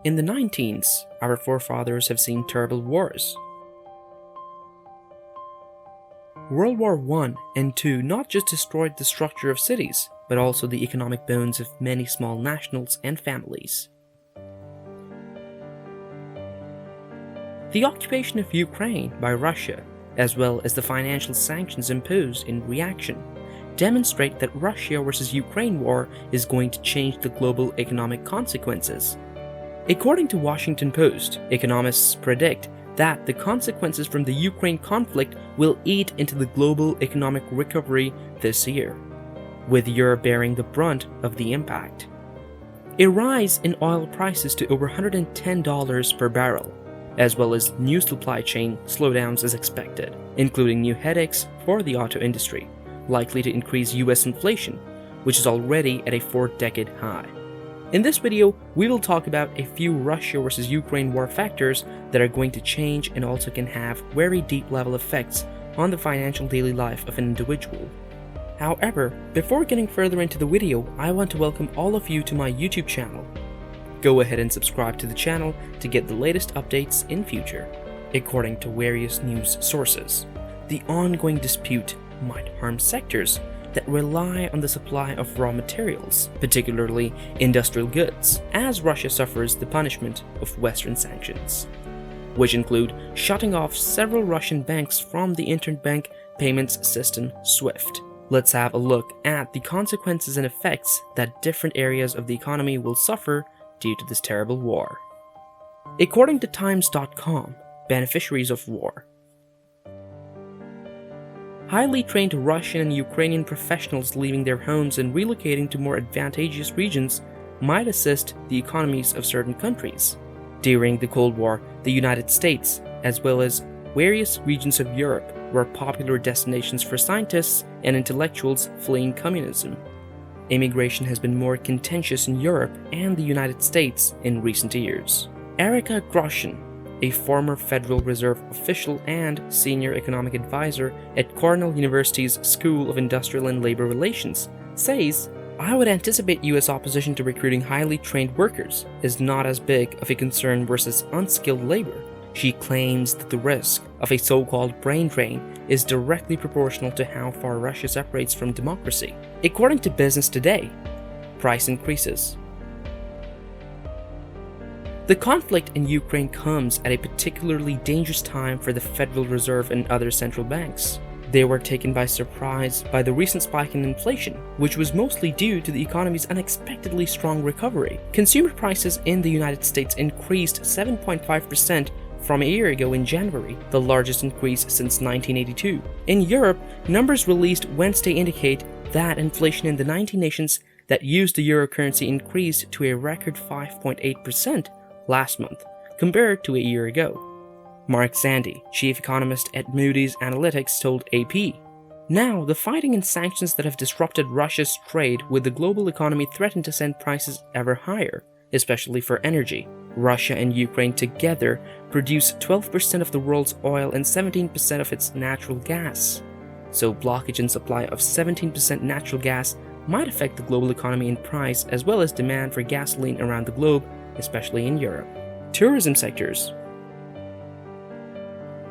In the 19s, our forefathers have seen terrible wars. World War I and II not just destroyed the structure of cities, but also the economic bones of many small nationals and families. The occupation of Ukraine by Russia, as well as the financial sanctions imposed in reaction, demonstrate that Russia versus Ukraine war is going to change the global economic consequences. According to Washington Post, economists predict that the consequences from the Ukraine conflict will eat into the global economic recovery this year, with Europe bearing the brunt of the impact. A rise in oil prices to over $110 per barrel, as well as new supply chain slowdowns is expected, including new headaches for the auto industry, likely to increase US inflation, which is already at a 4-decade high. In this video, we will talk about a few Russia versus Ukraine war factors that are going to change and also can have very deep level effects on the financial daily life of an individual. However, before getting further into the video, I want to welcome all of you to my YouTube channel. Go ahead and subscribe to the channel to get the latest updates in future. According to various news sources, the ongoing dispute might harm sectors that rely on the supply of raw materials, particularly industrial goods, as Russia suffers the punishment of Western sanctions, which include shutting off several Russian banks from the interbank payments system SWIFT. Let's have a look at the consequences and effects that different areas of the economy will suffer due to this terrible war. According to Times.com, beneficiaries of war. Highly trained Russian and Ukrainian professionals leaving their homes and relocating to more advantageous regions might assist the economies of certain countries. During the Cold War, the United States, as well as various regions of Europe, were popular destinations for scientists and intellectuals fleeing communism. Immigration has been more contentious in Europe and the United States in recent years. Erica Grosjean, a former Federal Reserve official and senior economic advisor at Cornell University's School of Industrial and Labor Relations, says, "I would anticipate US opposition to recruiting highly trained workers is not as big of a concern versus unskilled labor." She claims that the risk of a so-called brain drain is directly proportional to how far Russia separates from democracy. According to Business Today, price increases. The conflict in Ukraine comes at a particularly dangerous time for the Federal Reserve and other central banks. They were taken by surprise by the recent spike in inflation, which was mostly due to the economy's unexpectedly strong recovery. Consumer prices in the United States increased 7.5% from a year ago in January, the largest increase since 1982. In Europe, numbers released Wednesday indicate that inflation in the 19 nations that used the euro currency increased to a record 5.8% last month, compared to a year ago. Mark Zandi, chief economist at Moody's Analytics, told AP, "Now, the fighting and sanctions that have disrupted Russia's trade with the global economy threaten to send prices ever higher, especially for energy. Russia and Ukraine together produce 12% of the world's oil and 17% of its natural gas. So blockage in supply of 17% natural gas might affect the global economy in price as well as demand for gasoline around the globe, especially in Europe." Tourism sectors.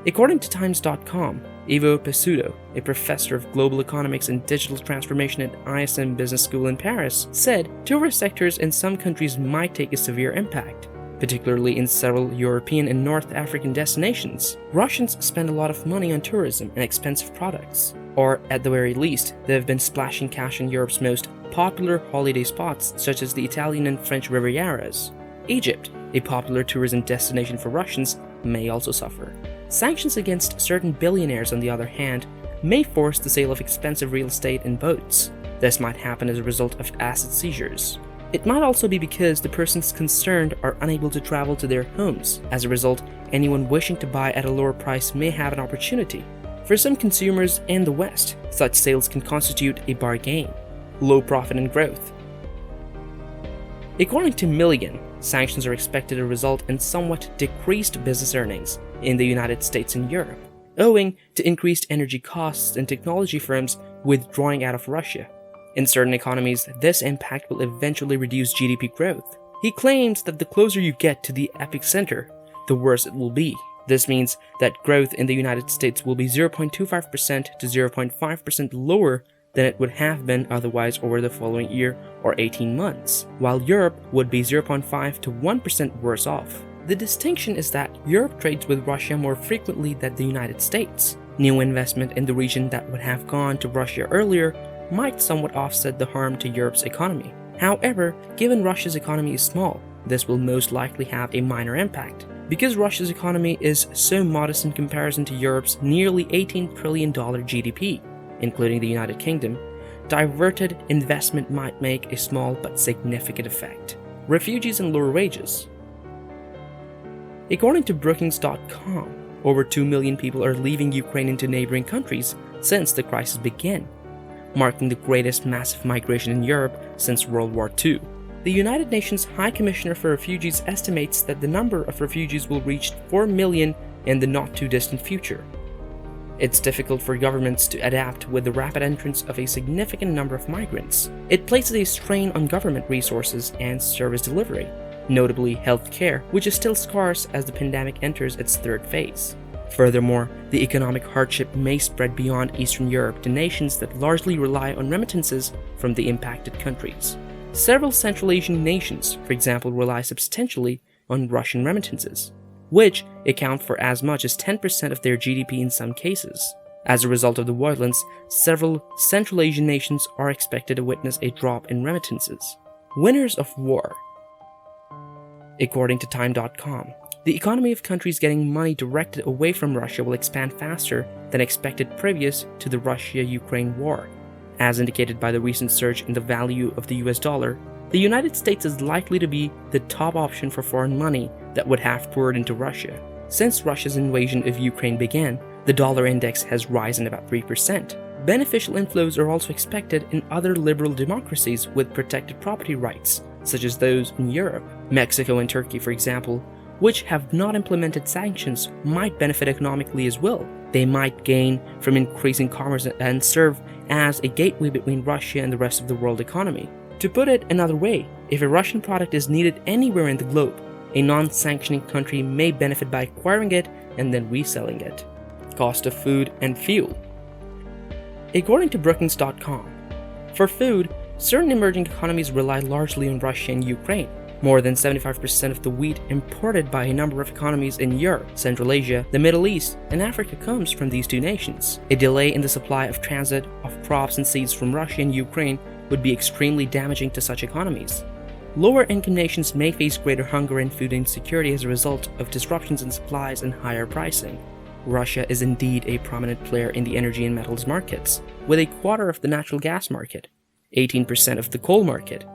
According to Times.com, Ivo Pesuto, a professor of global economics and digital transformation at ISM Business School in Paris, said tourist sectors in some countries might take a severe impact, particularly in several European and North African destinations. Russians spend a lot of money on tourism and expensive products, or at the very least, they have been splashing cash in Europe's most popular holiday spots such as the Italian and French Rivieras. Egypt, a popular tourism destination for Russians, may also suffer. Sanctions against certain billionaires, on the other hand, may force the sale of expensive real estate and boats. This might happen as a result of asset seizures. It might also be because the persons concerned are unable to travel to their homes. As a result, anyone wishing to buy at a lower price may have an opportunity. For some consumers in the West, such sales can constitute a bargain. Low profit and growth. According to Milligan, sanctions are expected to result in somewhat decreased business earnings in the United States and Europe, owing to increased energy costs and technology firms withdrawing out of Russia. In certain economies, this impact will eventually reduce GDP growth. He claims that the closer you get to the epicenter, the worse it will be. This means that growth in the United States will be 0.25% to 0.5% lower than it would have been otherwise over the following year or 18 months, while Europe would be 0.5 to 1% worse off. The distinction is that Europe trades with Russia more frequently than the United States. New investment in the region that would have gone to Russia earlier might somewhat offset the harm to Europe's economy. However, given Russia's economy is small, this will most likely have a minor impact. Because Russia's economy is so modest in comparison to Europe's nearly $18 trillion GDP, including the United Kingdom, diverted investment might make a small but significant effect. Refugees and lower wages. According to Brookings.com, over 2 million people are leaving Ukraine into neighboring countries since the crisis began, marking the greatest massive migration in Europe since World War II. The United Nations High Commissioner for Refugees estimates that the number of refugees will reach 4 million in the not-too-distant future. It's difficult for governments to adapt with the rapid entrance of a significant number of migrants. It places a strain on government resources and service delivery, notably healthcare, which is still scarce as the pandemic enters its third phase. Furthermore, the economic hardship may spread beyond Eastern Europe to nations that largely rely on remittances from the impacted countries. Several Central Asian nations, for example, rely substantially on Russian remittances, which account for as much as 10% of their GDP in some cases. As a result of the violence, several Central Asian nations are expected to witness a drop in remittances. Winners of war. According to Time.com, the economy of countries getting money directed away from Russia will expand faster than expected previous to the Russia-Ukraine war. As indicated by the recent surge in the value of the US dollar, the United States is likely to be the top option for foreign money that would have poured into Russia. Since Russia's invasion of Ukraine began, the dollar index has risen about 3%. Beneficial inflows are also expected in other liberal democracies with protected property rights, such as those in Europe. Mexico and Turkey, for example, which have not implemented sanctions, might benefit economically as well. They might gain from increasing commerce and serve as a gateway between Russia and the rest of the world economy. To put it another way, if a Russian product is needed anywhere in the globe, a non-sanctioning country may benefit by acquiring it and then reselling it. Cost of food and fuel. According to Brookings.com, for food, certain emerging economies rely largely on Russia and Ukraine. More than 75% of the wheat imported by a number of economies in Europe, Central Asia, the Middle East, and Africa comes from these two nations. A delay in the supply of transit of crops and seeds from Russia and Ukraine would be extremely damaging to such economies. Lower-income nations may face greater hunger and food insecurity as a result of disruptions in supplies and higher pricing. Russia is indeed a prominent player in the energy and metals markets, with a quarter of the natural gas market, 18% of the coal market,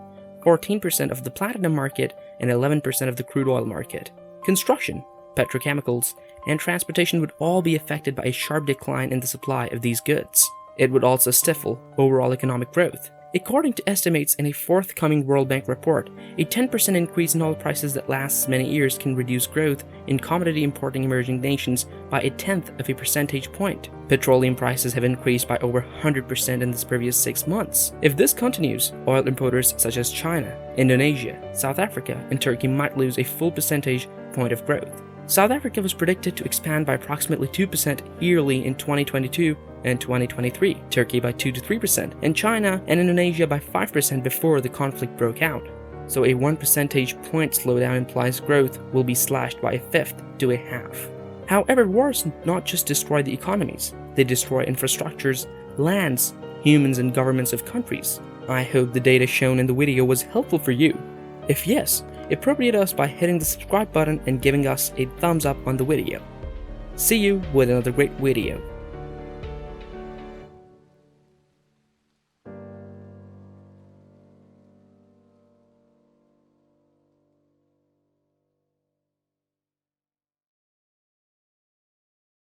14% of the platinum market, and 11% of the crude oil market. Construction, petrochemicals, and transportation would all be affected by a sharp decline in the supply of these goods. It would also stifle overall economic growth. According to estimates in a forthcoming World Bank report, a 10% increase in oil prices that lasts many years can reduce growth in commodity importing emerging nations by 0.1 of a percentage point. Petroleum prices have increased by over 100% in the previous 6 months. If this continues, oil importers such as China, Indonesia, South Africa, and Turkey might lose a full percentage point of growth. South Africa was predicted to expand by approximately 2% yearly in 2022 and 2023, Turkey by 2 to 3%, and China and Indonesia by 5% before the conflict broke out. So a 1 percentage point slowdown implies growth will be slashed by 1/5 to 1/2. However, wars not just destroy the economies, they destroy infrastructures, lands, humans, and governments of countries. I hope the data shown in the video was helpful for you. If yes, appropriate us by hitting the subscribe button and giving us a thumbs up on the video. See you with another great video.